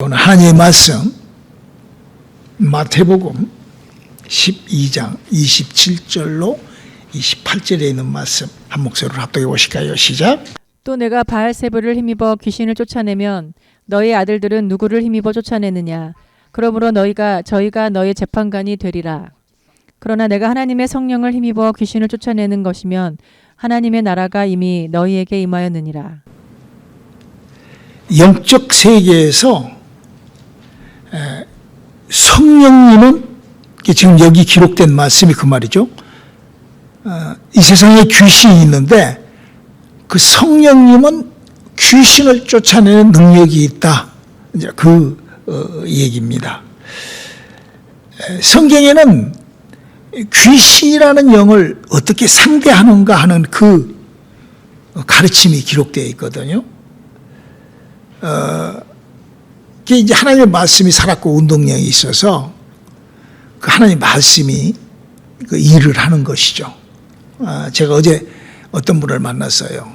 오늘 하나님의 말씀 마태복음 12장 27절로 28절에 있는 말씀 한 목소리로 합독해 보실까요? 시작. 또 내가 바알세불을 힘입어 귀신을 쫓아내면 너희 아들들은 누구를 힘입어 쫓아내느냐? 그러므로 저희가 너희 재판관이 되리라. 그러나 내가 하나님의 성령을 힘입어 귀신을 쫓아내는 것이면 하나님의 나라가 이미 너희에게 임하였느니라. 영적 세계에서 성령님은 지금 여기 기록된 말씀이 그 말이죠. 이 세상에 귀신이 있는데 그 성령님은 귀신을 쫓아내는 능력이 있다. 이제 그 얘기입니다. 성경에는 귀신이라는 영을 어떻게 상대하는가 하는 그 가르침이 기록되어 있거든요. 그게 이제 하나님의 말씀이 살았고 운동력이 있어서 그 하나님의 말씀이 그 일을 하는 것이죠. 제가 어제 어떤 분을 만났어요.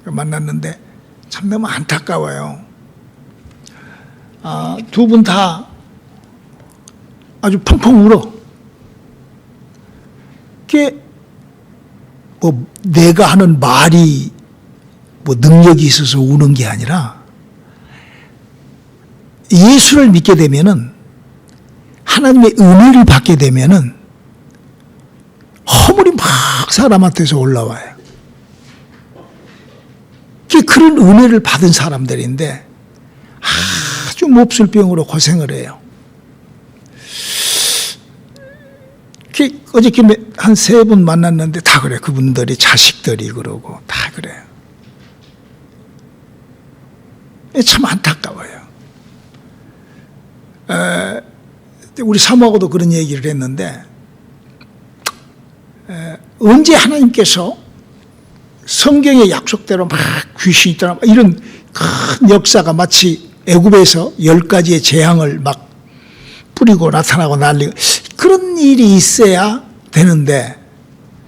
만났는데 참 너무 안타까워요. 두 분 다 아주 펑펑 울어. 그게 뭐 내가 하는 말이 뭐 능력이 있어서 우는 게 아니라 예수를 믿게 되면은 하나님의 은혜를 받게 되면은 허물이 막 사람한테서 올라와요. 그런 은혜를 받은 사람들인데 아주 몹쓸 병으로 고생을 해요. 어저께 한 3분 만났는데 다 그래. 그분들이 자식들이 그러고 다 그래요. 참 안타까워요. 우리 사모하고도 그런 얘기를 했는데 언제 하나님께서 성경의 약속대로 막 귀신이 있더라 이런 큰 역사가 마치 애굽에서 10가지의 재앙을 막 뿌리고 나타나고 난리고 그런 일이 있어야 되는데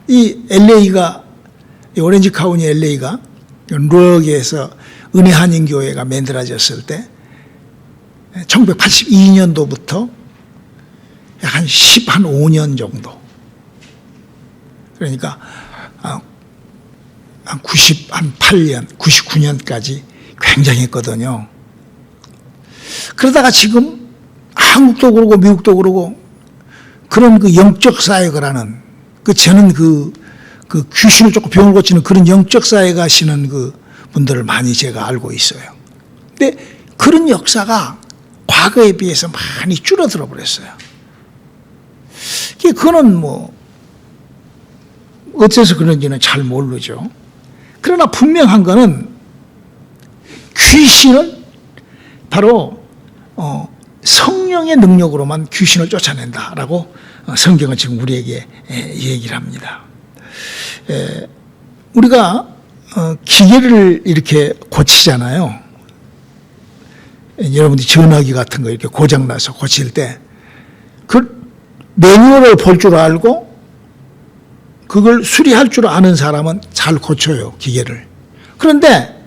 이 LA가 오렌지 카운티 LA가 뉴욕에서 은혜 한인교회가 만들어졌을 때 1982년도부터 약 한 15년 정도 그러니까 한 98년, 99년까지 굉장했거든요. 그러다가 지금 한국도 그러고 미국도 그러고 그런 그 영적 사역을 하는 저는 그 귀신을 쫓고 병을 고치는 그런 영적 사역 하시는 그 분들을 많이 제가 알고 있어요. 근데 그런 역사가 과거에 비해서 많이 줄어들어 버렸어요. 그거는 뭐 어째서 그런지는 잘 모르죠. 그러나 분명한 거는 귀신을 바로 성령의 능력으로만 귀신을 쫓아낸다라고 성경은 지금 우리에게 얘기를 합니다. 우리가 기계를 이렇게 고치잖아요. 여러분들이 전화기 같은 거 이렇게 고장나서 고칠 때 그 매뉴얼을 볼 줄 알고 그걸 수리할 줄 아는 사람은 잘 고쳐요, 기계를. 그런데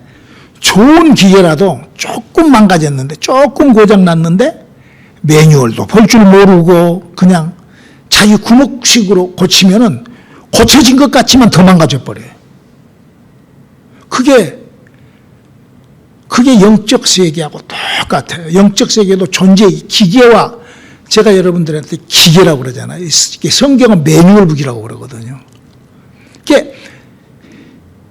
좋은 기계라도 조금 망가졌는데, 조금 고장났는데 매뉴얼도 볼 줄 모르고 그냥 자기 구멍식으로 고치면은 고쳐진 것 같지만 더 망가져 버려요. 그게 영적 세계하고 똑같아요. 영적 세계도 기계와 제가 여러분들한테 기계라고 그러잖아요. 성경은 매뉴얼북이라고 그러거든요.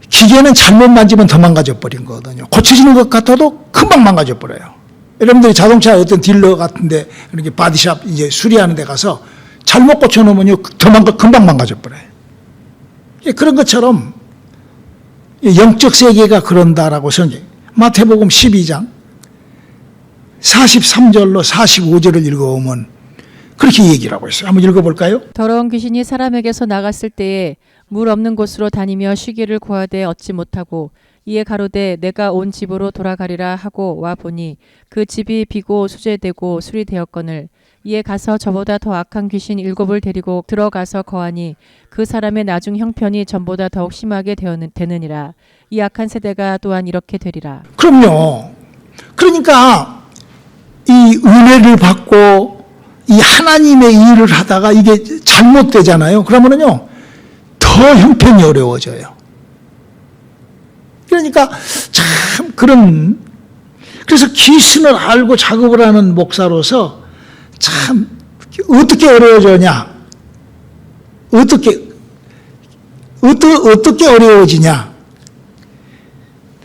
기계는 잘못 만지면 더 망가져 버린 거거든요. 고쳐지는 것 같아도 금방 망가져 버려요. 여러분들이 자동차 어떤 딜러 같은데 이렇게 바디샵 이제 수리하는 데 가서 잘못 고쳐놓으면요 금방 망가져 버려요. 그런 것처럼 영적 세계가 그런다라고 성경 마태복음 12장 43절로 45절을 읽어보면 그렇게 얘기를 하고 있어요. 한번 읽어볼까요? 더러운 귀신이 사람에게서 나갔을 때에 물 없는 곳으로 다니며 쉬기를 구하되 얻지 못하고 이에 가로되 내가 온 집으로 돌아가리라 하고 와 보니 그 집이 비고 수제되고 수리되었거늘 이에 가서 저보다 더 악한 귀신 7을 데리고 들어가서 거하니 그 사람의 나중 형편이 전보다 더욱 심하게 되느니라. 이 악한 세대가 또한 이렇게 되리라. 그럼요. 그러니까 이 은혜를 받고 이 하나님의 일을 하다가 이게 잘못되잖아요. 그러면은요, 더 형편이 어려워져요. 그러니까 참 그래서 귀신을 알고 작업을 하는 목사로서 참 어떻게 어려워지냐? 어떻게 어려워지냐?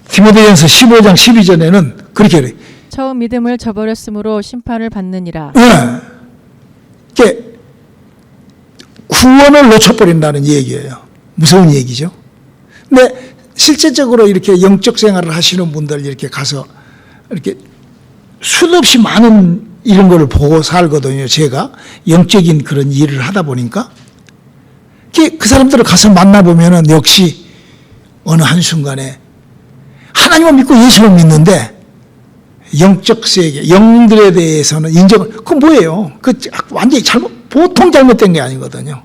디모데전서 15장 12절에는 그렇게 그래요. 처음 믿음을 저버렸으므로 심판을 받느니라. 네. 이게 구원을 놓쳐버린다는 얘기예요. 무서운 얘기죠. 근데 실제적으로 이렇게 영적 생활을 하시는 분들 이렇게 가서 이렇게 수없이 많은 이런 걸 보고 살거든요. 제가 영적인 그런 일을 하다 보니까 그 사람들을 가서 만나보면은 역시 어느 한순간에 하나님을 믿고 예수를 믿는데 영적 세계, 영들에 대해서는 인정을, 그건 뭐예요? 그 완전히 보통 잘못된 게 아니거든요.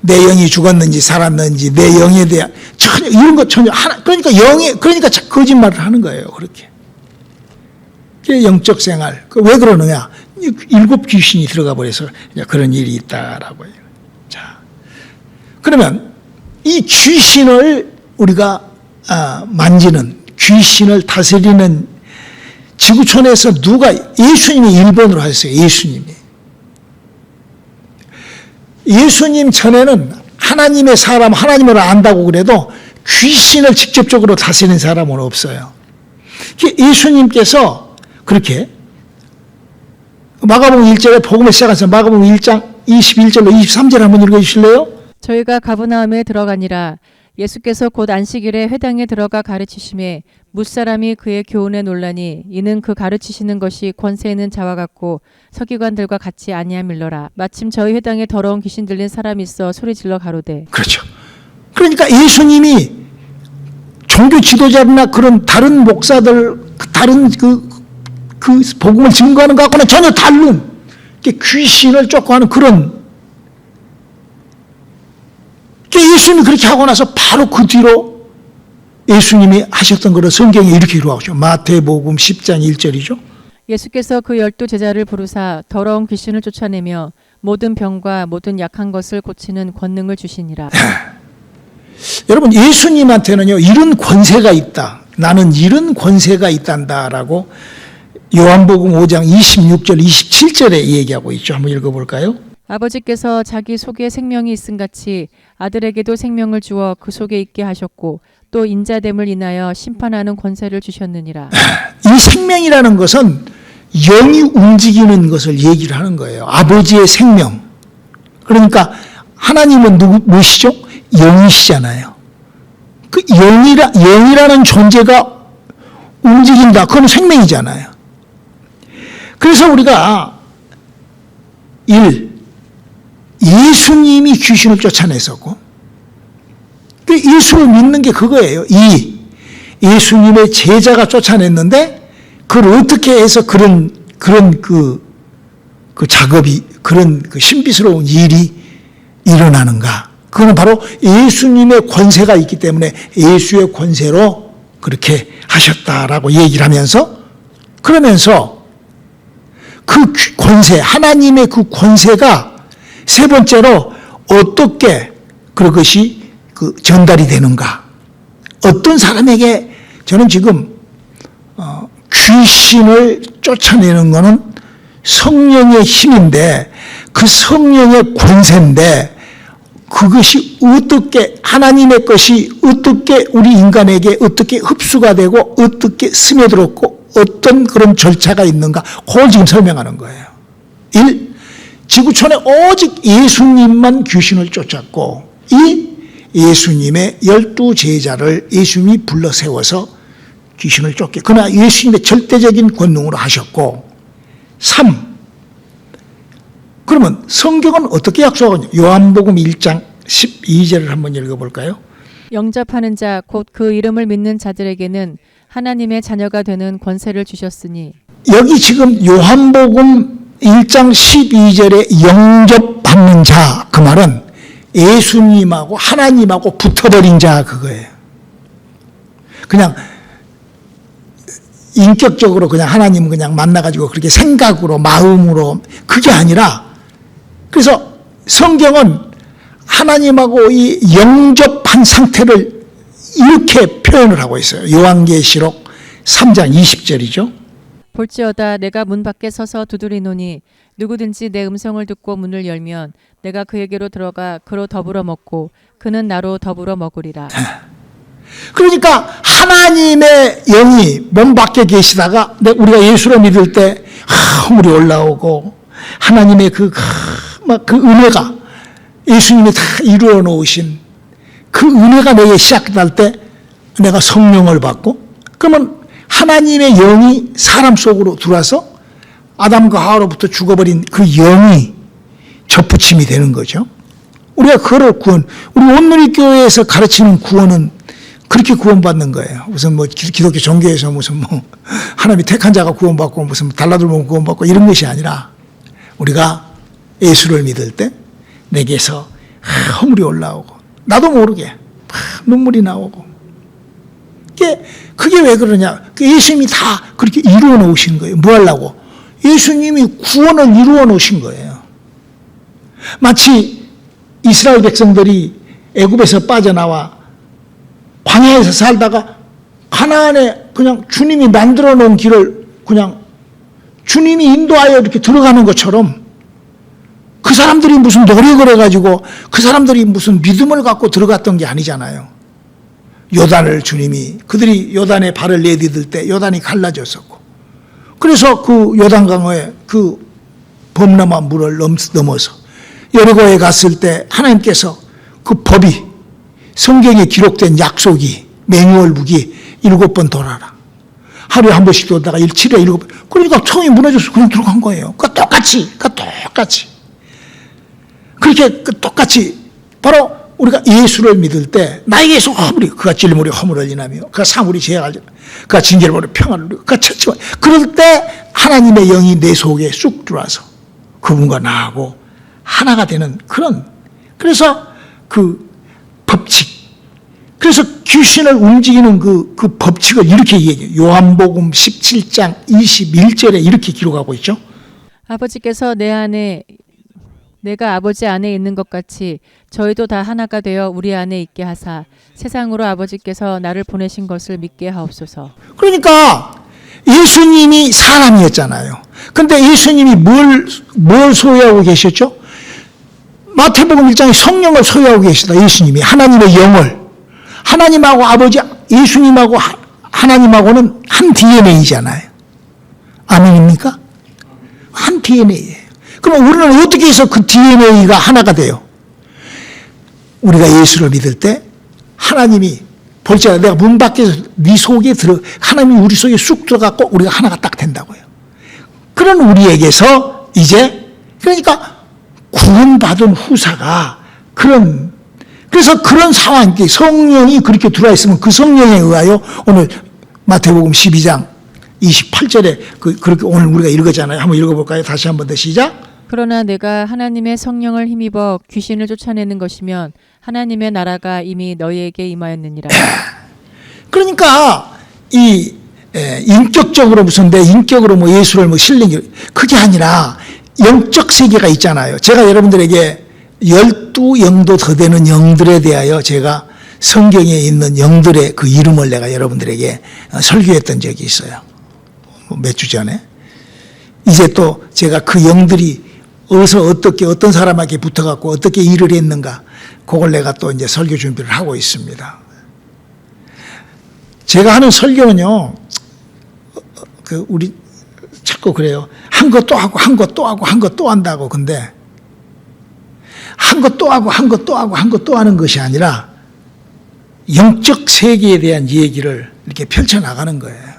내 영이 죽었는지 살았는지, 내 영에 대한 전혀 이런 것 전혀 그러니까 그러니까 거짓말을 하는 거예요. 그렇게. 그게 영적 생활. 왜 그러느냐? 7 귀신이 들어가 버려서 그런 일이 있다라고요. 자, 그러면 이 귀신을 우리가 만지는, 귀신을 다스리는 지구촌에서 누가, 예수님이 1번으로 하셨어요. 예수님 전에는 하나님의 사람, 하나님을 안다고 그래도 귀신을 직접적으로 다스리는 사람은 없어요. 예수님께서 그렇게 마가복음 1절에 복음을 시작해서 마가복음 1장 21절로 23절 한번 읽어주실래요? 저희가 가버나움에 들어가니라. 예수께서 곧 안식일에 회당에 들어가 가르치심에 뭇사람이 그의 교훈에 놀라니 이는 그 가르치시는 것이 권세 있는 자와 같고 서기관들과 같이 아니함일러라. 마침 저희 회당에 더러운 귀신 들린 사람이 있어 소리질러 가로되. 그렇죠. 그러니까 예수님이 종교 지도자나 그런 다른 목사들, 다른 그 복음을 증거하는 것하고는 전혀 다른 귀신을 쫓고하는 그런, 예수님이 그렇게 하고 나서 바로 그 뒤로 예수님이 하셨던 것을 성경에 이렇게 이루어가죠. 마태복음 10장 1절이죠. 예수께서 그 12 제자를 부르사 더러운 귀신을 쫓아내며 모든 병과 모든 약한 것을 고치는 권능을 주시니라. 여러분, 예수님한테는요 이런 권세가 있다, 나는 이런 권세가 있단다라고 요한복음 5장 26절 27절에 얘기하고 있죠. 한번 읽어볼까요? 아버지께서 자기 속에 생명이 있음 같이 아들에게도 생명을 주어 그 속에 있게 하셨고 또 인자됨을 인하여 심판하는 권세를 주셨느니라. 이 생명이라는 것은 영이 움직이는 것을 얘기를 하는 거예요. 아버지의 생명. 그러니까 하나님은 무엇이죠? 영이시잖아요. 그 영이라는 존재가 움직인다. 그건 생명이잖아요. 그래서 우리가 예수님이 귀신을 쫓아냈었고, 예수를 믿는 게 그거예요. 예수님의 제자가 쫓아냈는데, 그걸 어떻게 해서 그런 작업이, 그런 신비스러운 일이 일어나는가. 그건 바로 예수님의 권세가 있기 때문에 예수의 권세로 그렇게 하셨다라고 얘기를 하면서, 그러면서 그 권세, 하나님의 그 권세가 세 번째로 어떻게 그것이 전달이 되는가. 어떤 사람에게, 저는 지금 귀신을 쫓아내는 것은 성령의 힘인데, 그 성령의 권세인데, 그것이 어떻게, 하나님의 것이 어떻게 우리 인간에게 어떻게 흡수가 되고 어떻게 스며들었고 어떤 그런 절차가 있는가, 그걸 지금 설명하는 거예요. 지구촌에 오직 예수님만 귀신을 쫓았고, 이 예수님의 12 제자를 예수님이 불러 세워서 귀신을 쫓게, 그러나 예수님의 절대적인 권능으로 하셨고, 3. 그러면 성경은 어떻게 약속하냐? 요한복음 1장 12절을 한번 읽어볼까요? 영접하는 자 곧 그 이름을 믿는 자들에게는 하나님의 자녀가 되는 권세를 주셨으니. 여기 지금 요한복음 1장 12절에 영접받는 자, 그 말은 예수님하고 하나님하고 붙어버린 자, 그거예요. 그냥 인격적으로 그냥 하나님 그냥 만나가지고 그렇게 생각으로 마음으로 그게 아니라 그래서 성경은 하나님하고 이 영접한 상태를 이렇게 표현을 하고 있어요. 요한계시록 3장 20절이죠. 볼지어다 내가 문 밖에 서서 두드리노니 누구든지 내 음성을 듣고 문을 열면 내가 그에게로 들어가 그로 더불어 먹고 그는 나로 더불어 먹으리라. 그러니까 하나님의 영이 몸 밖에 계시다가 우리가 예수를 믿을 때 허물이 올라오고 하나님의 그 은혜가 예수님이 다 이루어 놓으신 그 은혜가 내게 시작될 때 내가 성령을 받고 그러면 하나님의 영이 사람 속으로 들어와서 아담과 하와로부터 죽어버린 그 영이 접붙임이 되는 거죠. 우리가 그거를 우리 온누리 교회에서 가르치는 구원은 그렇게 구원받는 거예요. 무슨 기독교 종교에서 무슨 하나님이 택한 자가 구원받고 무슨 달라들면 구원받고 이런 것이 아니라 우리가 예수를 믿을 때 내게서 허물이 올라오고 나도 모르게 눈물이 나오고 그게 왜 그러냐? 예수님이 다 그렇게 이루어 놓으신 거예요. 뭐 하려고? 예수님이 구원을 이루어 놓으신 거예요. 마치 이스라엘 백성들이 애굽에서 빠져나와 광야에서 살다가 가나안에 그냥 주님이 만들어 놓은 길을 그냥 주님이 인도하여 이렇게 들어가는 것처럼 그 사람들이 무슨 노력을 해가지고 그 사람들이 무슨 믿음을 갖고 들어갔던 게 아니잖아요. 요단을 주님이 그들이 요단에 발을 내디딜 때 요단이 갈라졌었고 그래서 그 요단강에 그 범람한 물을 넘어서 여리고에 갔을 때 하나님께서 그 법이 성경에 기록된 약속이 매뉴얼북이 7번 돌아라. 하루에 한 번씩 돌다가 7회 7번. 그러니까 성이 무너져서 그냥 들어간 거예요. 똑같이. 그렇게 똑같이 바로 우리가 예수를 믿을 때 나에게서 허물이 그가 찔림으로 허물을 인하며 그가 사물이 죄악을 그가 징계를 받으며 평안을 누리고 그가 처치만 그럴 때 하나님의 영이 내 속에 쑥 들어와서 그분과 나하고 하나가 되는 그래서 그 법칙 그래서 귀신을 움직이는 그 법칙을 이렇게 얘기해요. 요한복음 17장 21절에 이렇게 기록하고 있죠. 아버지께서 내가 아버지 안에 있는 것 같이 저희도 다 하나가 되어 우리 안에 있게 하사 세상으로 아버지께서 나를 보내신 것을 믿게 하옵소서. 그러니까 예수님이 사람이었잖아요. 근데 예수님이 뭘 소유하고 계셨죠? 마태복음 1장에 성령을 소유하고 계시다. 예수님이 하나님의 영을 하나님하고 아버지 예수님하고 하나님하고는 한 DNA잖아요. 아멘입니까? 한 DNA예요. 그럼 우리는 어떻게 해서 그 DNA가 하나가 돼요? 우리가 예수를 믿을 때 하나님이 볼지어다 내가 문 밖에서 네 속에 하나님이 우리 속에 쑥 들어갔고 우리가 하나가 딱 된다고요. 그런 우리에게서 이제 그러니까 구원받은 후사가 그래서 그런 상황, 성령이 그렇게 들어와 있으면 그 성령에 의하여 오늘 마태복음 12장 28절에 그렇게 오늘 우리가 읽었잖아요. 한번 읽어볼까요? 다시 한 번 더 시작. 그러나 내가 하나님의 성령을 힘입어 귀신을 쫓아내는 것이면 하나님의 나라가 이미 너희에게 임하였느니라. 그러니까 인격적으로 무슨 내 인격으로 예수를 실린 게 그게 아니라 영적 세계가 있잖아요. 제가 여러분들에게 12영도 더 되는 영들에 대하여 제가 성경에 있는 영들의 그 이름을 내가 여러분들에게 설교했던 적이 있어요. 몇 주 전에. 이제 또 제가 그 영들이 어떤 사람에게 붙어갖고 어떻게 일을 했는가, 그걸 내가 또 이제 설교 준비를 하고 있습니다. 제가 하는 설교는요, 우리 자꾸 그래요. 한 것 또 하고, 한 것 또 하고, 한 것 또 한다고. 근데, 한 것 또 하고, 한 것 또 하고, 한 것 또 하는 것이 아니라, 영적 세계에 대한 얘기를 이렇게 펼쳐나가는 거예요.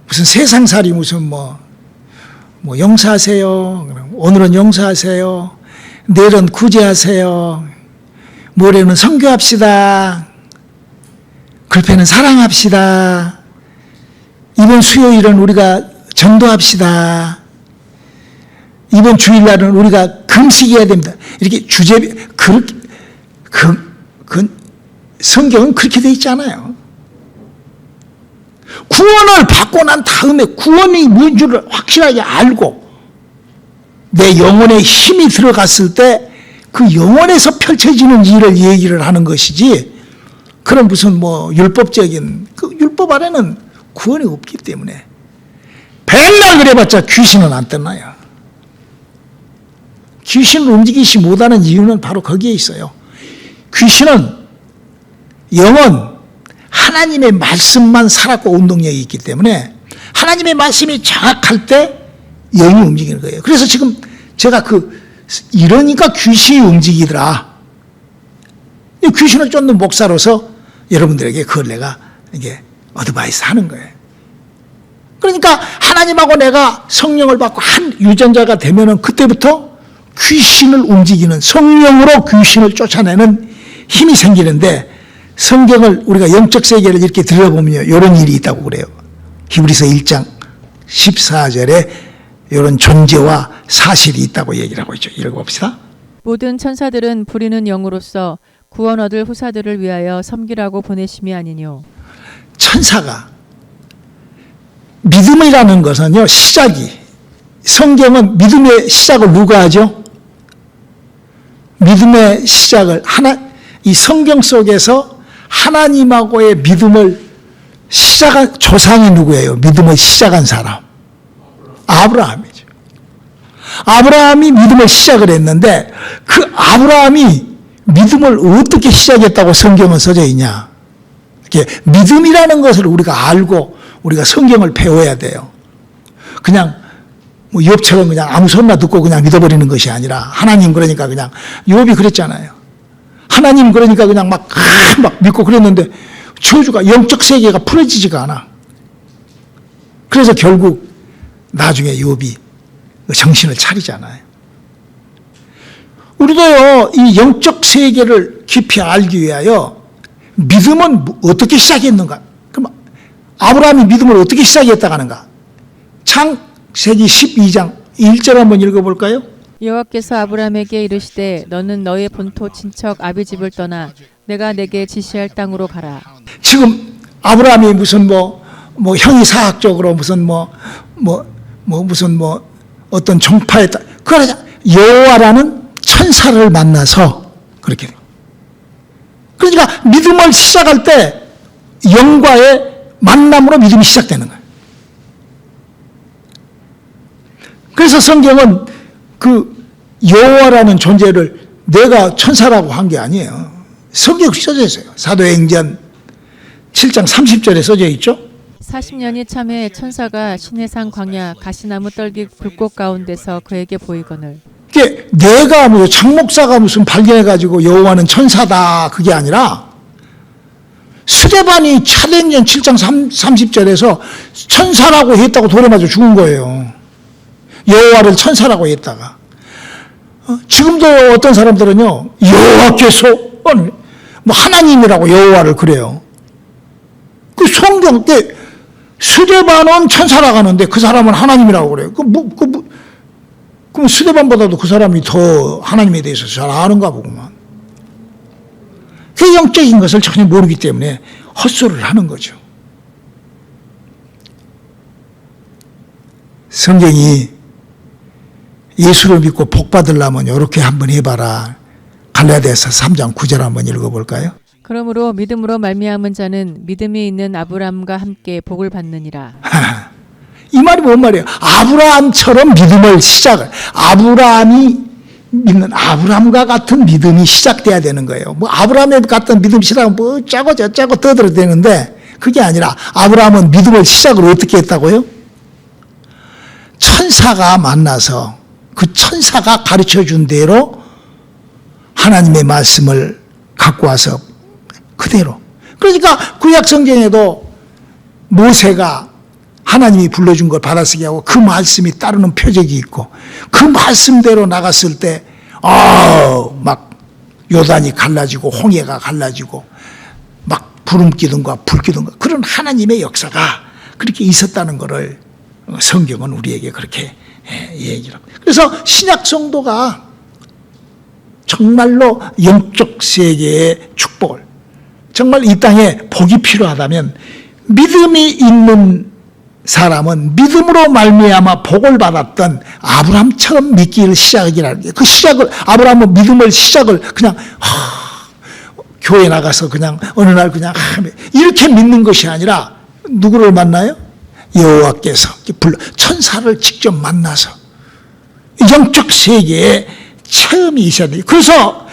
무슨 세상살이 무슨 용서하세요. 오늘은 용서하세요. 내일은 구제하세요. 모레는 선교합시다. 글패는 사랑합시다. 이번 수요일은 우리가 전도합시다. 이번 주일날은 우리가 금식해야 됩니다. 이렇게 성경은 그렇게 돼 있잖아요. 구원을 받고 난 다음에 구원이 뭔 줄을 확실하게 알고 내 영혼에 힘이 들어갔을 때 그 영혼에서 펼쳐지는 일을 얘기를 하는 것이지, 그런 무슨 뭐 율법적인 그 율법 안에는 구원이 없기 때문에 백날 그래봤자 귀신은 안 떠나요. 귀신을 움직이지 못하는 이유는 바로 거기에 있어요. 귀신은 영은 하나님의 말씀만 살았고 운동력이 있기 때문에 하나님의 말씀이 정확할 때 영이 움직이는 거예요. 그래서 지금 제가 이러니까 귀신이 움직이더라. 귀신을 쫓는 목사로서 여러분들에게 그걸 내가 이게 어드바이스 하는 거예요. 그러니까 하나님하고 내가 성령을 받고 한 유전자가 되면은 그때부터 귀신을 움직이는, 성령으로 귀신을 쫓아내는 힘이 생기는데, 성경을 우리가 영적 세계를 이렇게 들여다보면요, 이런 일이 있다고 그래요. 히브리서 1장 14절에 이런 존재와 사실이 있다고 얘기를 하고 있죠. 읽어봅시다. 모든 천사들은 부리는 영으로서 구원 얻을 후사들을 위하여 섬기라고 보내심이 아니뇨. 천사가, 믿음이라는 것은요, 시작이, 성경은 믿음의 시작을 누가 하죠? 믿음의 시작을 이 성경 속에서 하나님하고의 믿음을 시작한 조상이 누구예요? 믿음을 시작한 사람. 아브라함이죠. 아브라함이 믿음을 시작을 했는데, 그 아브라함이 믿음을 어떻게 시작했다고 성경은 써져 있냐? 이렇게 믿음이라는 것을 우리가 알고 우리가 성경을 배워야 돼요. 그냥 뭐 욥처럼 그냥 아무 소리나 듣고 그냥 믿어버리는 것이 아니라, 하나님 그러니까 그냥, 욥이 그랬잖아요. 하나님 그러니까 그냥 막 믿고 그랬는데 저주가, 영적 세계가 풀어지지가 않아. 그래서 결국 나중에 욥이 정신을 차리잖아요. 우리도요, 이 영적 세계를 깊이 알기 위하여 믿음은 어떻게 시작했는가? 그럼 아브라함이 믿음을 어떻게 시작했다고 하는가? 창세기 12장 1절 한번 읽어볼까요? 여호와께서 아브라함에게 이르시되 너는 너의 본토 친척 아비집을 떠나 내가 내게 지시할 땅으로 가라. 지금 아브라함이 무슨 뭐 형이사학적으로 무슨 무슨 어떤 종파에 그러자 여호와라는 천사를 만나서 그렇게 돼요. 그러니까 믿음을 시작할 때 영과의 만남으로 믿음이 시작되는 거예요. 그래서 성경은 그 여호와라는 존재를 내가 천사라고 한 게 아니에요. 성경에 써져 있어요. 사도행전 7장 30절에 써져 있죠. 40년이 참에 천사가 시내산 광야 가시나무 떨기 불꽃 가운데서 그에게 보이거늘. 이게 내가 장목사가 무슨 발견해가지고 여호와는 천사다 그게 아니라, 스데반이 사도행전 7장 30절에서 천사라고 했다고 돌에 맞아 죽은 거예요. 여호와를 천사라고 했다가. 지금도 어떤 사람들은요, 여호와께서 뭐 하나님이라고 여호와를 그래요. 그 성경 때 스데반은 천사라고 하는데 그 사람은 하나님이라고 그래요. 그럼 스데반보다도 그 사람이 더 하나님에 대해서 잘 아는가 보구만. 그 영적인 것을 전혀 모르기 때문에 헛소리를 하는 거죠. 성경이 예수를 믿고 복 받으려면 이렇게 한번 해봐라. 갈라디아서 3장 9절 한번 읽어볼까요? 그러므로 믿음으로 말미암은 자는 믿음이 있는 아브라함과 함께 복을 받느니라. 이 말이 뭔 말이에요? 아브라함처럼 믿음을 아브라함이 믿는 아브라함과 같은 믿음이 시작돼야 되는 거예요. 뭐 아브라함에 같은 믿음 시작하면 뭐 짜고 저짜고 떠들어야 되는데, 그게 아니라 아브라함은 믿음을 시작을 어떻게 했다고요? 천사가 만나서 그 천사가 가르쳐 준 대로 하나님의 말씀을 갖고 와서 그대로. 그러니까 구약 성경에도 모세가 하나님이 불러준 걸 받아쓰게 하고 그 말씀이 따르는 표적이 있고, 그 말씀대로 나갔을 때 막 요단이 갈라지고 홍해가 갈라지고 막 구름기둥과 불기둥과 그런 하나님의 역사가 그렇게 있었다는 것을 성경은 우리에게 그렇게 얘기를 합니다. 그래서 신약 성도가 정말로 영적 세계의 축복을, 정말 이 땅에 복이 필요하다면 믿음이 있는 사람은 믿음으로 말미암아 복을 받았던 아브라함처럼 믿기를 시작이라는 게, 그 시작을, 아브라함은 믿음을 시작을 그냥 교회 나가서 그냥 어느 날 그냥 이렇게 믿는 것이 아니라 누구를 만나요? 여호와께서 천사를 직접 만나서 영적 세계에 체험이 있어야 돼요. 그래서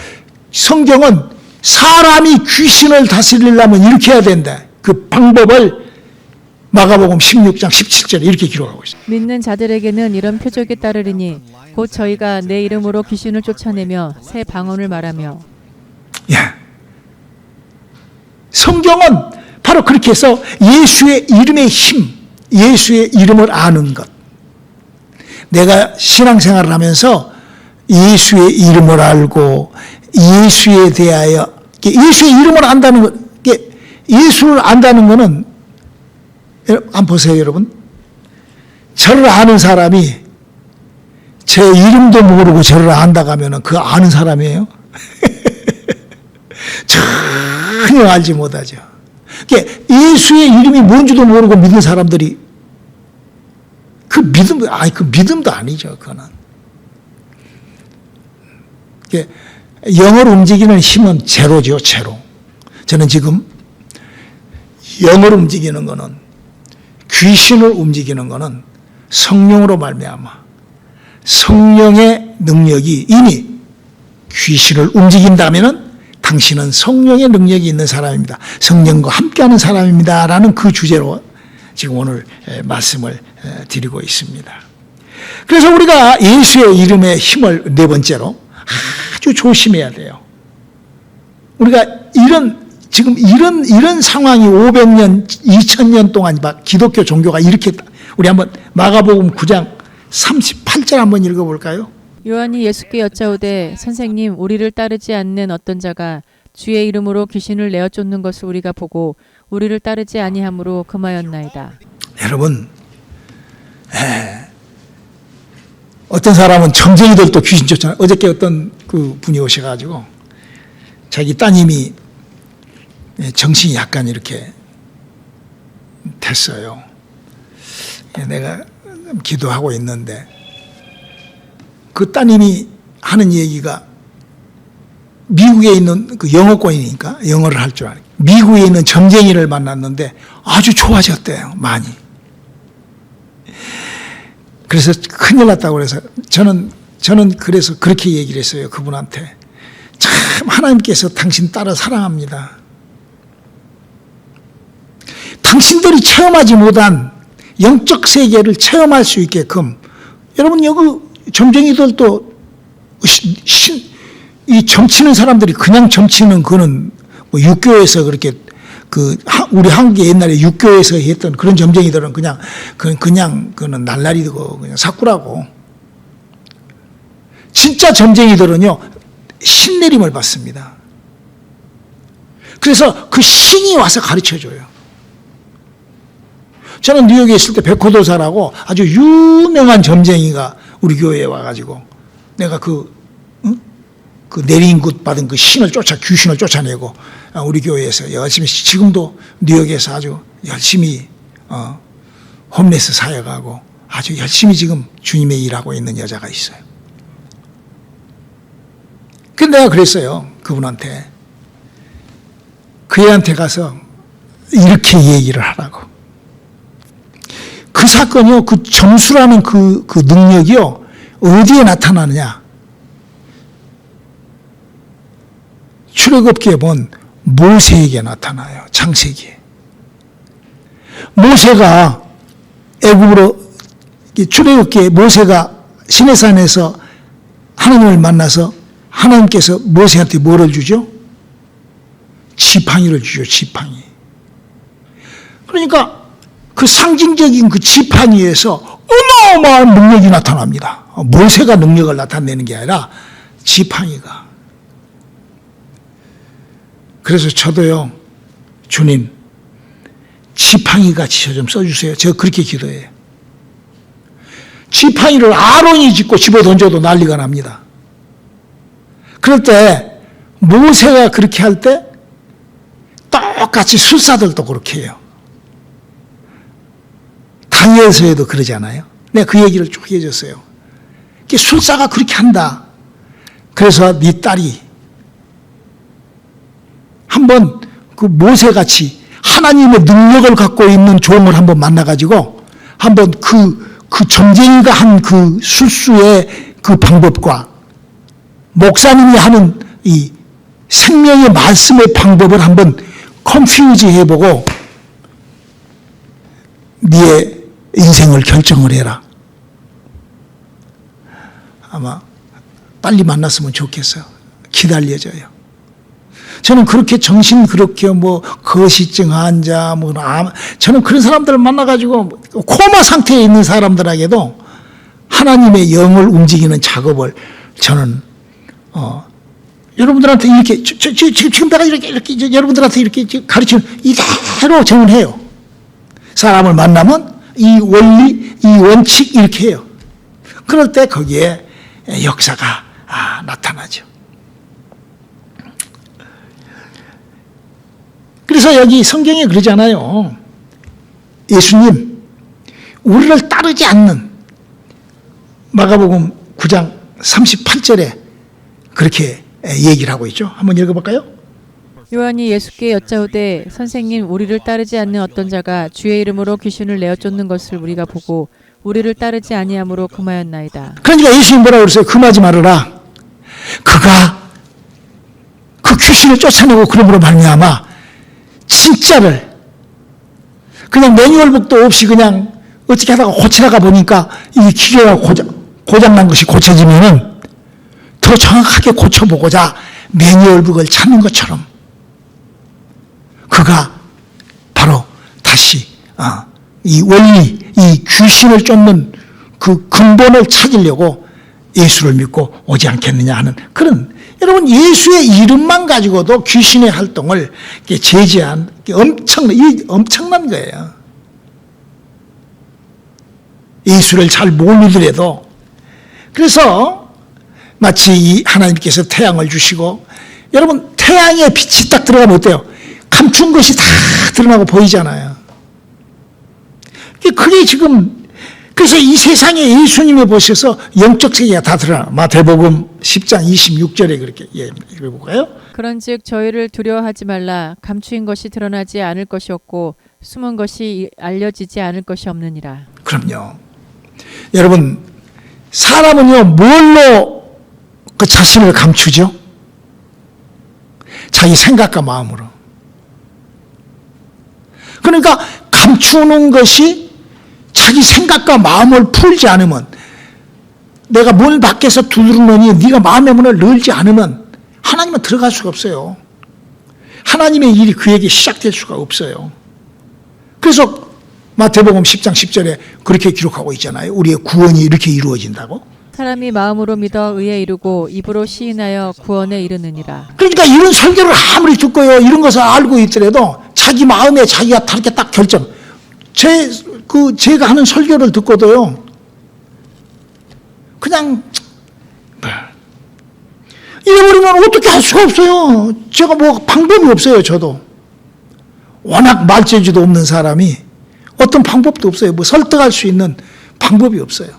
성경은 사람이 귀신을 다스리려면 이렇게 해야 된다. 그 방법을 마가복음 16장 17절에 이렇게 기록하고 있어요. 믿는 자들에게는 이런 표적이 따르리니 곧 저희가 내 이름으로 귀신을 쫓아내며 새 방언을 말하며. 예. 성경은 바로 그렇게 해서 예수의 이름의 힘, 예수의 이름을 아는 것. 내가 신앙생활을 하면서 예수의 이름을 알고 예수에 대하여, 예수의 이름을 안다는 것, 예수를 안다는 것은, 안 보세요, 여러분? 저를 아는 사람이 제 이름도 모르고 저를 안다고 하면 그 아는 사람이에요? 전혀 알지 못하죠. 예수의 이름이 뭔지도 모르고 믿는 사람들이 그 믿음도 아니죠, 그거는. 영을 움직이는 힘은 제로죠, 제로. 저는 지금 영을 움직이는 거는, 귀신을 움직이는 거는 성령으로 말미암아 성령의 능력이, 이미 귀신을 움직인다면은 당신은 성령의 능력이 있는 사람입니다. 성령과 함께하는 사람입니다. 라는 그 주제로 지금 오늘 말씀을 드리고 있습니다. 그래서 우리가 예수의 이름의 힘을 네 번째로 아주 조심해야 돼요. 우리가 지금 이런 상황이 500년, 2000년 동안 기독교 종교가 이렇게, 우리 한번 마가복음 9장 38절 한번 읽어볼까요? 요한이 예수께 여짜오되 선생님 우리를 따르지 않는 어떤 자가 주의 이름으로 귀신을 내어 쫓는 것을 우리가 보고 우리를 따르지 아니함으로 금하였나이다. 여러분, 어떤 사람은 점쟁이들도 귀신 쫓잖아요. 어저께 어떤 그 분이 오셔가지고 자기 따님이 정신이 약간 이렇게 됐어요. 내가 기도하고 있는데 그 따님이 하는 얘기가, 미국에 있는 그 영어권이니까 영어를 할 줄 아는, 미국에 있는 점쟁이를 만났는데 아주 좋아졌대요, 많이. 그래서 큰일 났다고 그래서 저는 그래서 그렇게 얘기를 했어요, 그분한테. 참 하나님께서 당신 딸을 사랑합니다. 당신들이 체험하지 못한 영적 세계를 체험할 수 있게끔, 여러분 여기 점쟁이들도 이 점치는 사람들이 그냥 점치는 그는 뭐 육교에서 그렇게 우리 한국에 옛날에 육교에서 했던 그런 점쟁이들은 그냥 그는 날라리고 그냥 사꾸라고. 진짜 점쟁이들은요 신내림을 받습니다. 그래서 그 신이 와서 가르쳐 줘요. 저는 뉴욕에 있을 때 백호도사라고 아주 유명한 점쟁이가 우리 교회에 와가지고 내가 그 내린 굿 받은 그 귀신을 쫓아내고 우리 교회에서 열심히, 지금도 뉴욕에서 아주 열심히 홈레스 사역하고 아주 열심히 지금 주님의 일하고 있는 여자가 있어요. 근데 내가 그랬어요, 그분한테. 그 애한테 가서 이렇게 얘기를 하라고. 그 사건이요, 그 점수라는 그 능력이요, 어디에 나타나느냐? 출애굽기에 본 모세에게 나타나요, 창세기에. 모세가 애굽으로, 출애굽기에 모세가 시내산에서 하나님을 만나서 하나님께서 모세한테 뭐를 주죠? 지팡이를 주죠, 지팡이. 그러니까 그 상징적인 그 지팡이에서 어마어마한 능력이 나타납니다. 모세가 능력을 나타내는 게 아니라 지팡이가. 그래서 저도요, 주님, 지팡이같이 저 좀 써주세요. 제가 그렇게 기도해요. 지팡이를 아론이 짚고 집어 던져도 난리가 납니다. 그럴 때 모세가 그렇게 할 때 똑같이 술사들도 그렇게 해요. 강해에서도 그러잖아요. 내가 그 얘기를 쭉 해줬어요. 술사가 그렇게 한다. 그래서 네 딸이 한번 그 모세같이 하나님의 능력을 갖고 있는 종을 한번 만나가지고 한번 그 점쟁이가 한 그 술수의 그 방법과 목사님이 하는 이 생명의 말씀의 방법을 한번 컨퓨즈 해보고 네 인생을 결정을 해라. 아마 빨리 만났으면 좋겠어요. 기다려져요. 저는 그렇게 정신 그렇게 뭐 거시증 환자 저는 그런 사람들을 만나가지고 코마 상태에 있는 사람들에게도 하나님의 영을 움직이는 작업을 저는 여러분들한테 이렇게 지금 내가 이렇게 여러분들한테 이렇게 가르치는 이대로 정해요. 사람을 만나면 이 원리, 이 원칙 이렇게 해요. 그럴 때 거기에 역사가 나타나죠. 그래서 여기 성경에 그러잖아요. 예수님, 우리를 따르지 않는 마가복음 9장 38절에 그렇게 얘기를 하고 있죠. 한번 읽어볼까요? 요한이 예수께 여짜오되 선생님 우리를 따르지 않는 어떤 자가 주의 이름으로 귀신을 내어 쫓는 것을 우리가 보고 우리를 따르지 아니함으로 금하였나이다. 그러니까 예수님 뭐라고 그랬어요? 금하지 말아라. 그가 그 귀신을 쫓아내고 그러므로 말미암아 진짜를 그냥 매뉴얼북도 없이 그냥 어떻게 하다가 고치다가 보니까 이 기계가 고장난 것이 고쳐지면은 더 정확하게 고쳐보고자 매뉴얼북을 찾는 것처럼 그가 바로 다시 이 원리, 이 귀신을 쫓는 그 근본을 찾으려고 예수를 믿고 오지 않겠느냐 하는 그런, 여러분 예수의 이름만 가지고도 귀신의 활동을 제지한 엄청난 거예요. 예수를 잘 모르더라도. 그래서 마치 이 하나님께서 태양을 주시고, 여러분 태양의 빛이 딱 들어가면 어때요? 감춘 것이 다 드러나고 보이잖아요. 그게 지금, 그래서 이 세상에 예수님을 보셔서 영적 세계가 다 드러나. 마태복음 10장 26절에 그렇게 읽어볼까요? 그런즉 저희를 두려워하지 말라. 감추인 것이 드러나지 않을 것이 없고 숨은 것이 알려지지 않을 것이 없느니라. 그럼요. 여러분 사람은요 뭘로 그 자신을 감추죠? 자기 생각과 마음으로. 그러니까 감추는 것이 자기 생각과 마음을 풀지 않으면, 내가 문 밖에서 두드리느니 네가 마음의 문을 열지 않으면 하나님은 들어갈 수가 없어요. 하나님의 일이 그에게 시작될 수가 없어요. 그래서 마태복음 10장 10절에 그렇게 기록하고 있잖아요. 우리의 구원이 이렇게 이루어진다고. 사람이 마음으로 믿어 의에 이르고 입으로 시인하여 구원에 이르느니라. 그러니까 이런 설교를 아무리 듣고요, 이런 것을 알고 있더라도 자기 마음에 자기가 다르게 딱 결정. 제가 하는 설교를 듣고도요, 그냥 잃어버리면 어떻게 할 수가 없어요. 제가 뭐 방법이 없어요. 저도 워낙 말재주도 없는 사람이 어떤 방법도 없어요. 뭐 설득할 수 있는 방법이 없어요.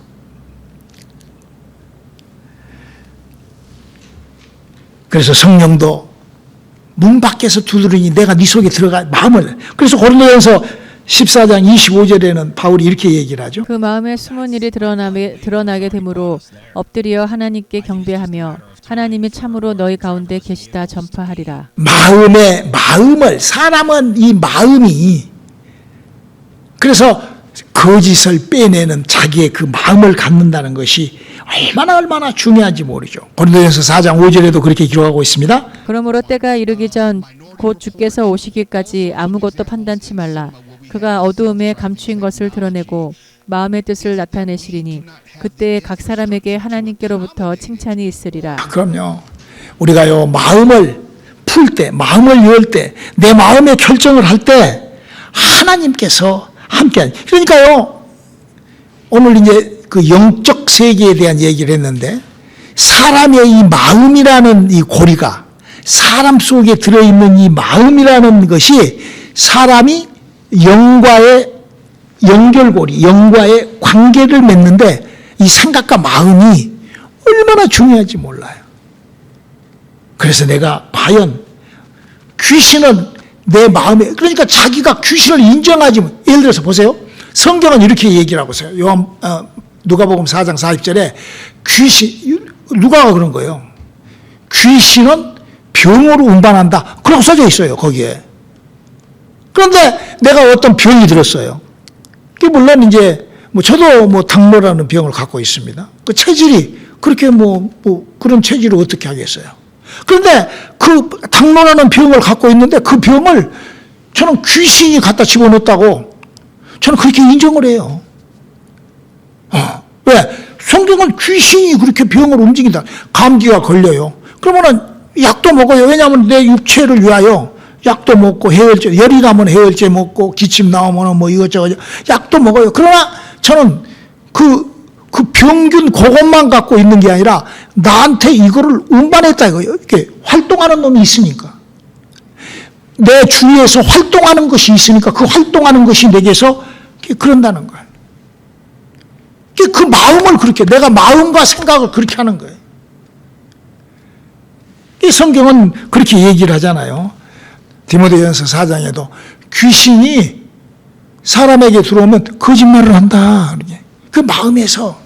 그래서 성령도 문 밖에서 두드리니 내가 네 속에 들어가 마음을. 그래서 고린도전서 14장 25절에는 바울이 이렇게 얘기를 하죠. 그 마음에 숨은 일이 드러나게 되므로 엎드려 하나님께 경배하며 하나님이 참으로 너희 가운데 계시다 전파하리라. 마음을, 사람은 이 마음이, 그래서 거짓을 빼내는 자기의 그 마음을 갖는다는 것이 얼마나 중요한지 모르죠. 고린도전서 4장 5절에도 그렇게 기록하고 있습니다. 그러므로 때가 이르기 전 곧 주께서 오시기까지 아무것도 판단치 말라. 그가 어두움에 감추인 것을 드러내고 마음의 뜻을 나타내시리니 그때 각 사람에게 하나님께로부터 칭찬이 있으리라. 그럼요. 우리가요 마음을 풀 때, 마음을 열 때, 내 마음의 결정을 할 때 하나님께서 함께. 그러니까요 오늘 이제 그 영적 세계에 대한 얘기를 했는데, 사람의 이 마음이라는 이 고리가, 사람 속에 들어있는 이 마음이라는 것이 사람이 영과의 연결고리, 영과의 관계를 맺는데 이 생각과 마음이 얼마나 중요한지 몰라요. 그래서 내가 과연 귀신은 내 마음에, 그러니까 자기가 귀신을 인정하지, 예를 들어서 보세요. 성경은 이렇게 얘기를 하고 있어요. 누가복음 4장 40절에 누가가 그런 거예요. 귀신은 병으로 운반한다. 그렇게 써져 있어요, 거기에. 그런데 내가 어떤 병이 들었어요. 그 물론 이제 저도 당뇨라는 병을 갖고 있습니다. 그 체질이 그렇게 그런 체질을 어떻게 하겠어요. 그런데 그 당뇨라는 병을 갖고 있는데 그 병을 저는 귀신이 갖다 집어넣었다고 저는 그렇게 인정을 해요. 왜? 성경은 귀신이 그렇게 병을 움직인다. 감기가 걸려요. 그러면은 약도 먹어요. 왜냐하면 내 육체를 위하여 약도 먹고 해열제, 열이 나면 해열제 먹고 기침 나오면 이것저것 약도 먹어요. 그러나 저는 그 병균 그것만 갖고 있는 게 아니라 나한테 이거를 운반했다 이거예요. 이렇게 활동하는 놈이 있으니까. 내 주위에서 활동하는 것이 있으니까 그 활동하는 것이 내게서 그런다는 거예요. 그 마음을 그렇게, 내가 마음과 생각을 그렇게 하는 거예요. 이 성경은 그렇게 얘기를 하잖아요. 디모데전서 4장에도 귀신이 사람에게 들어오면 거짓말을 한다. 그 마음에서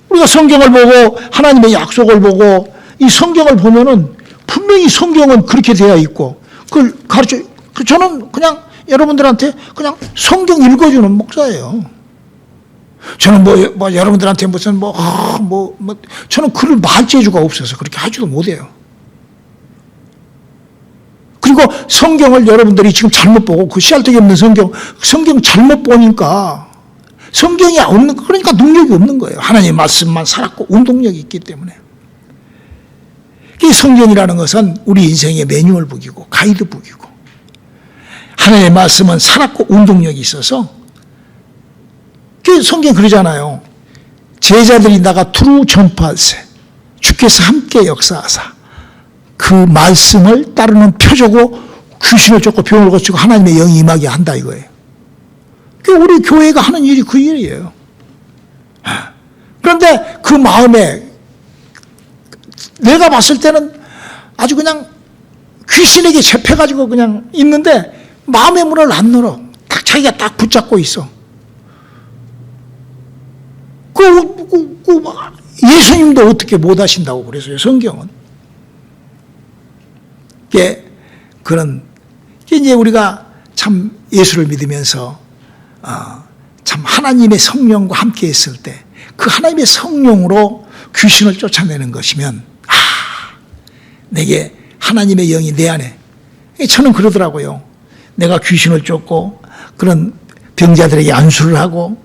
우리가 성경을 보고 하나님의 약속을 보고 이 성경을 보면은 분명히 성경은 그렇게 되어 있고 그걸 가르쳐. 저는 그냥 여러분들한테 그냥 성경 읽어주는 목사예요. 저는 여러분들한테 무슨 저는 그를 말 재주가 없어서 그렇게 하지도 못해요. 그리고 성경을 여러분들이 지금 잘못 보고 그 씨알데기 없는 성경 잘못 보니까 성경이 없는, 그러니까 능력이 없는 거예요. 하나님의 말씀만 살았고 운동력이 있기 때문에. 이 성경이라는 것은 우리 인생의 매뉴얼북이고 가이드북이고 하나님의 말씀은 살았고 운동력이 있어서 그 성경 그러잖아요. 제자들이 나가 두루 전파하세 주께서 함께 역사하사 그 말씀을 따르는 표적으로 귀신을 쫓고 병을 고치고 하나님의 영이 임하게 한다 이거예요. 우리 교회가 하는 일이 그 일이에요. 그런데 그 마음에 내가 봤을 때는 아주 그냥 귀신에게 잡혀가지고 그냥 있는데 마음의 문을 안 열어. 딱 자기가 딱 붙잡고 있어. 예수님도 어떻게 못 하신다고 그랬어요, 성경은. 이제 우리가 참 예수를 믿으면서 참 하나님의 성령과 함께 했을 때 그 하나님의 성령으로 귀신을 쫓아내는 것이면 내게 하나님의 영이 내 안에, 저는 그러더라고요. 내가 귀신을 쫓고 그런 병자들에게 안수를 하고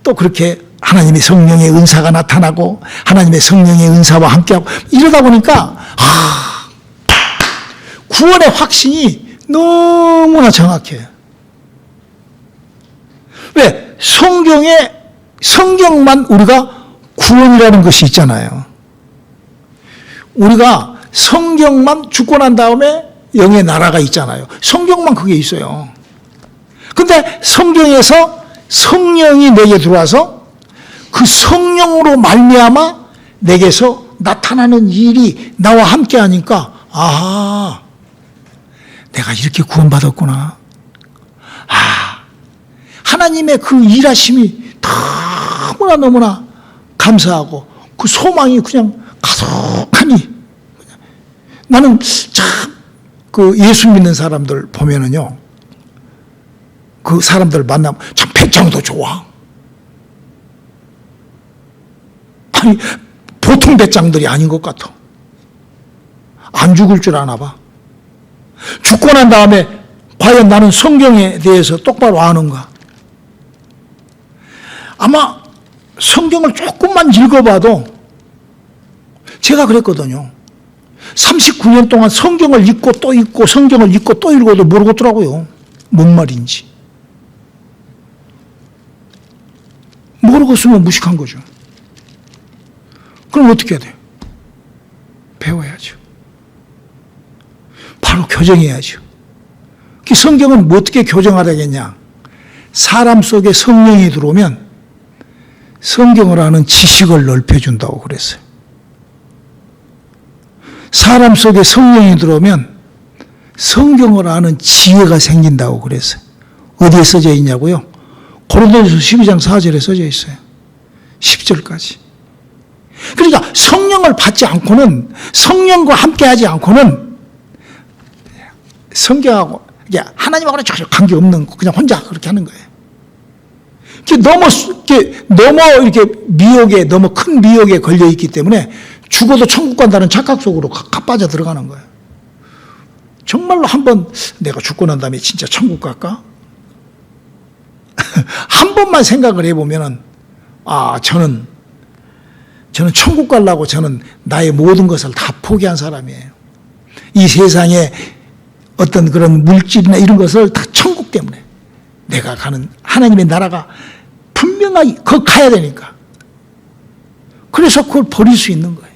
또 그렇게 하나님의 성령의 은사가 나타나고 하나님의 성령의 은사와 함께하고 이러다 보니까 구원의 확신이 너무나 정확해요. 왜? 성경만 우리가 구원이라는 것이 있잖아요. 우리가 성경만 죽고 난 다음에 영의 나라가 있잖아요. 성경만 그게 있어요. 근데 성경에서 성령이 내게 들어와서 그 성령으로 말미암아 내게서 나타나는 일이 나와 함께 하니까 내가 이렇게 구원받았구나. 하나님의 그 일하심이 너무나 감사하고 그 소망이 그냥 가득하니 나는 참 그 예수 믿는 사람들 보면은요, 그 사람들 만나면 참 배짱도 좋아. 아니 보통 배짱들이 아닌 것 같아. 안 죽을 줄 아나 봐. 죽고 난 다음에 과연 나는 성경에 대해서 똑바로 아는가? 아마 성경을 조금만 읽어봐도 제가 그랬거든요. 39년 동안 성경을 읽고 또 읽고 성경을 읽고 또 읽어도 모르겠더라고요. 뭔 말인지. 모르겠으면 무식한 거죠. 그럼 어떻게 해야 돼요? 배워야죠. 바로 교정해야죠. 그 성경은 뭐 어떻게 교정하라겠냐? 사람 속에 성령이 들어오면 성경을 아는 지식을 넓혀준다고 그랬어요. 사람 속에 성령이 들어오면 성경을 아는 지혜가 생긴다고 그랬어요. 어디에 써져 있냐고요? 고린도전서 12장 4절에 써져 있어요. 10절까지. 그러니까 성령을 받지 않고는, 성령과 함께하지 않고는 성경하고 이게 하나님하고는 전혀 관계 없는, 그냥 혼자 그렇게 하는 거예요. 너무 이렇게 미혹에, 너무 큰 미혹에 걸려 있기 때문에 죽어도 천국 간다는 착각 속으로 빠져 들어가는 거예요. 정말로 한번 내가 죽고 난 다음에 진짜 천국 갈까? 한 번만 생각을 해보면은, 저는 천국 가려고 저는 나의 모든 것을 다 포기한 사람이에요. 이 세상에 어떤 그런 물질이나 이런 것을 다 천국 때문에, 내가 가는 하나님의 나라가 분명하게 거기 가야 되니까. 그래서 그걸 버릴 수 있는 거예요.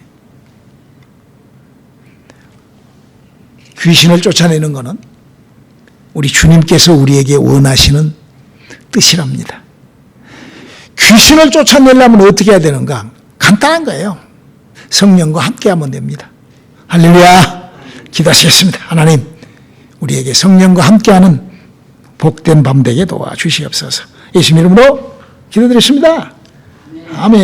귀신을 쫓아내는 것은 우리 주님께서 우리에게 원하시는 뜻이랍니다. 귀신을 쫓아내려면 어떻게 해야 되는가? 간단한 거예요. 성령과 함께하면 됩니다. 할렐루야. 기도하시겠습니다. 하나님, 우리에게 성령과 함께하는 복된 밤 되게 도와주시옵소서. 예수님 이름으로 기도드렸습니다. 아멘.